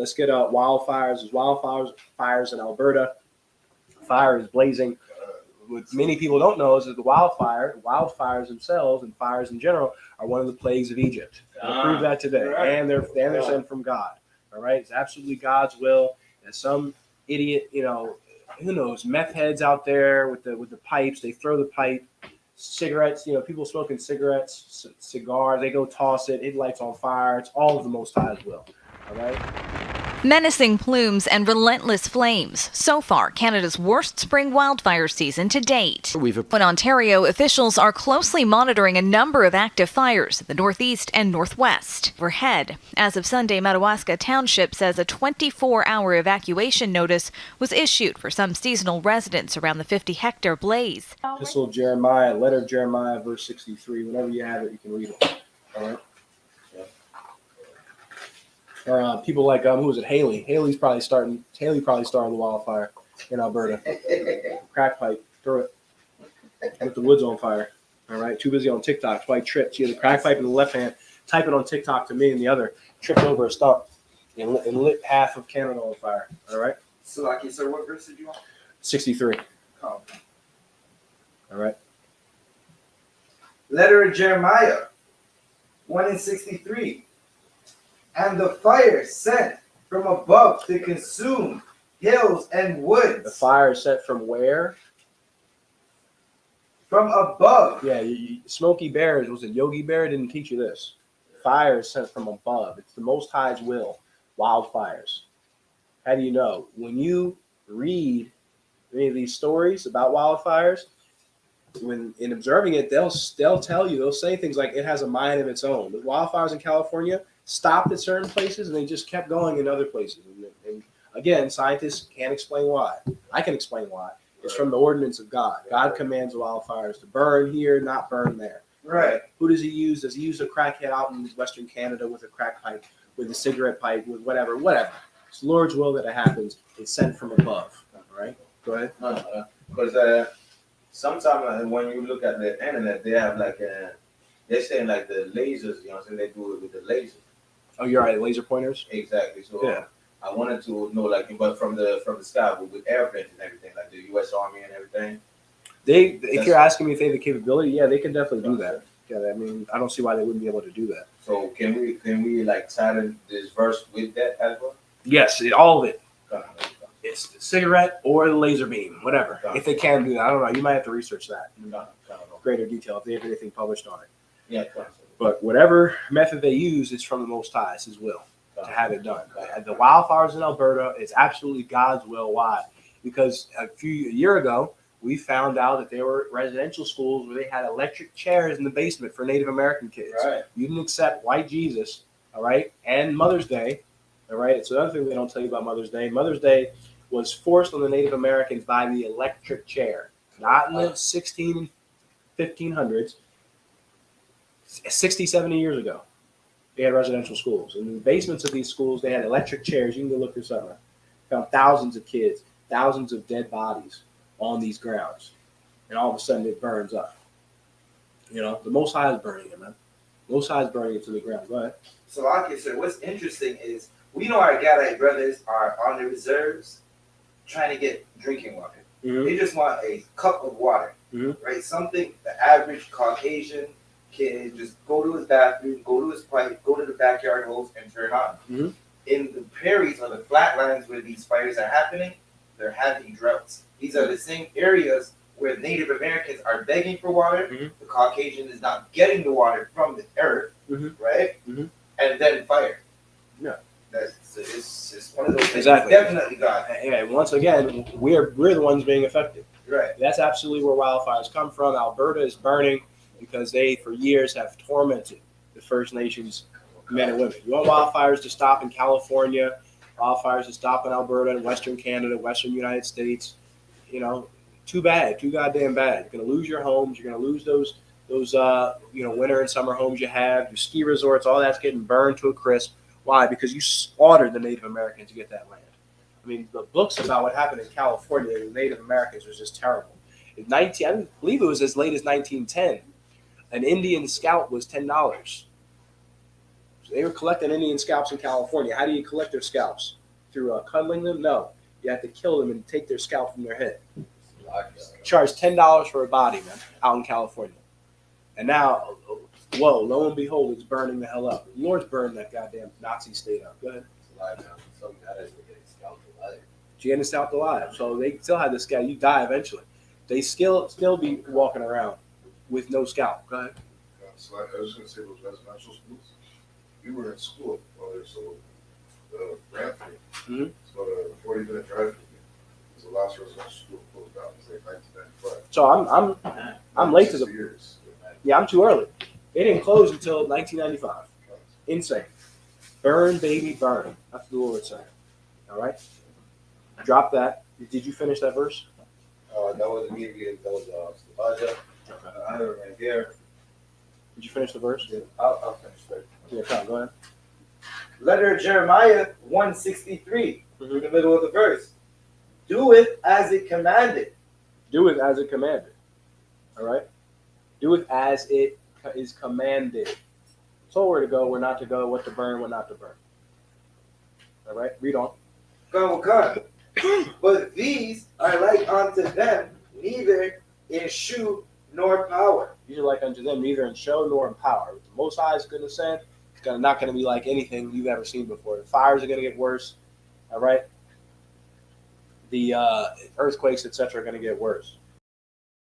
Let's get wildfires. There's fires in Alberta. Fire is blazing. What many people don't know is that the wildfires themselves and fires in general are one of the plagues of Egypt. We'll prove that today. Right. And they're sent from God. All right. It's absolutely God's will. And some idiot, who knows, meth heads out there with the pipes, they throw the pipe, cigarettes, people smoking cigarettes, cigars, they go toss it, it lights on fire. It's all of the Most High's will. All right. Menacing plumes and relentless flames. So far, Canada's worst spring wildfire season to date. In Ontario, officials are closely monitoring a number of active fires in the northeast and northwest. Overhead, as of Sunday, Madawaska Township says a 24-hour evacuation notice was issued for some seasonal residents around the 50-hectare blaze. Epistle of Jeremiah, letter of Jeremiah, verse 63. Whenever you have it, you can read it. All right. Or people like who was it? Haley. Haley probably started the wildfire in Alberta. Crack pipe, throw it. Put the woods on fire. All right. Too busy on TikTok. Probably tripped. She had the crack pipe in the left hand. Type it on TikTok to me in the other. Tripped over a stump and lit half of Canada on fire. All right. So, sir, what verse did you want? 63. Oh. All right. Letter of Jeremiah, 1:63. And the fire sent from above to consume hills and woods. The fire is sent from where? From above. Yeah, Smokey Bear, was it Yogi Bear? Didn't teach you this. Fire is sent from above. It's the Most High's will. Wildfires. How do you know? When you read any of these stories about wildfires, when in observing it, they'll tell you, they'll say things like it has a mind of its own. The wildfires in California stopped at certain places and they just kept going in other places. And again, scientists can't explain why. I can explain why. It's from the ordinance of God. God commands wildfires to burn here, not burn there. Right. Who does he use? Does he use a crackhead out in Western Canada with a crack pipe, with a cigarette pipe, with whatever? It's the Lord's will that it happens. It's sent from above. All right? Go ahead. Because sometimes when you look at the internet, they have they're saying like the lasers, so they do it with the laser. Oh, you're right, laser pointers? Exactly. So yeah. I wanted to know, but from the sky, with airplanes and everything, like the U.S. Army and everything. If you're asking me if they have the capability, yeah, they can definitely do that. Yeah, I mean, I don't see why they wouldn't be able to do that. So can we tie this verse with that as well? Yes, all of it. It's the cigarette or the laser beam, whatever. If they can do that, I don't know. You might have to research that in greater detail if they have anything published on it. Yeah. But whatever method they use, it's from the Most High. It's His will to have it done. The wildfires in Alberta is absolutely God's will. Why? Because a year ago, we found out that there were residential schools where they had electric chairs in the basement for Native American kids. Right. You didn't accept white Jesus, all right, and Mother's Day, all right. It's another thing they don't tell you about Mother's Day. Mother's Day was forced on the Native Americans by the electric chair, not in the 16 and 1500s. 60, 70 years ago, they had residential schools. In the basements of these schools, they had electric chairs. You can go look this up. Found thousands of kids, thousands of dead bodies on these grounds. And all of a sudden, it burns up. The Most High is burning it, man. The Most High is burning it to the ground. Go ahead. So, sir, what's interesting is we know our Gadite brothers are on the reserves trying to get drinking water. Mm-hmm. They just want a cup of water, right? Something the average Caucasian can just go to his bathroom, go to his pipe, go to the backyard hose, and turn on. Mm-hmm. In the prairies or the flatlands where these fires are happening, they're having droughts. These are the same areas where Native Americans are begging for water. Mm-hmm. The Caucasian is not getting the water from the earth, right? Mm-hmm. And then fire. Yeah. It's one of those things. Exactly. Definitely God. Yeah, once again, we're the ones being affected. Right. That's absolutely where wildfires come from. Alberta is burning because they, for years, have tormented the First Nations men and women. You want wildfires to stop in California, wildfires to stop in Alberta and Western Canada, Western United States. Too bad, too goddamn bad. You're going to lose your homes. You're going to lose those winter and summer homes you have. Your ski resorts, all that's getting burned to a crisp. Why? Because you slaughtered the Native Americans to get that land. I mean, the books about what happened in California to the Native Americans was just terrible. I believe it was as late as 1910. An Indian scalp was $10. So They were collecting Indian scalps in California. How do you collect their scalps? Through cuddling them? No. You have to kill them and take their scalp from their head. Charge $10 for a body, man, out in California. And now, whoa, lo and behold, it's burning the hell up. Lord's burned that goddamn Nazi state up. Go ahead. Some guys were getting scalped alive. Getting scalped alive. So they still had this guy. You die eventually. They still be walking around with no scalp. Go ahead. So I was going to say those residential schools. We were in school, so Branford, it's about a 40-minute drive from me. It was the last residential school closed down. It was like 1995. So I'm late to the years. Yeah, I'm too early. It didn't close until 1995. Insane. Burn, baby, burn. That's the Lord saying. All right? Drop that. Did you finish that verse? That was immediate. That was Sabaja. I have it right here. Did you finish the verse? Yeah, I'll finish that. Yeah, come on, go ahead. Letter of Jeremiah 163, Mhm. in the middle of the verse. Do it as it commanded. Do it as it commanded. All right? Do it as it is commanded. So where to go, where not to go, what to burn, what not to burn. All right? Read on. Come. But these are like unto them, neither in shoe nor power. These are like unto them, neither in show nor in power. The Most High is going to send. It's not going to be like anything you've ever seen before. The fires are going to get worse. All right? The earthquakes, etc., are going to get worse.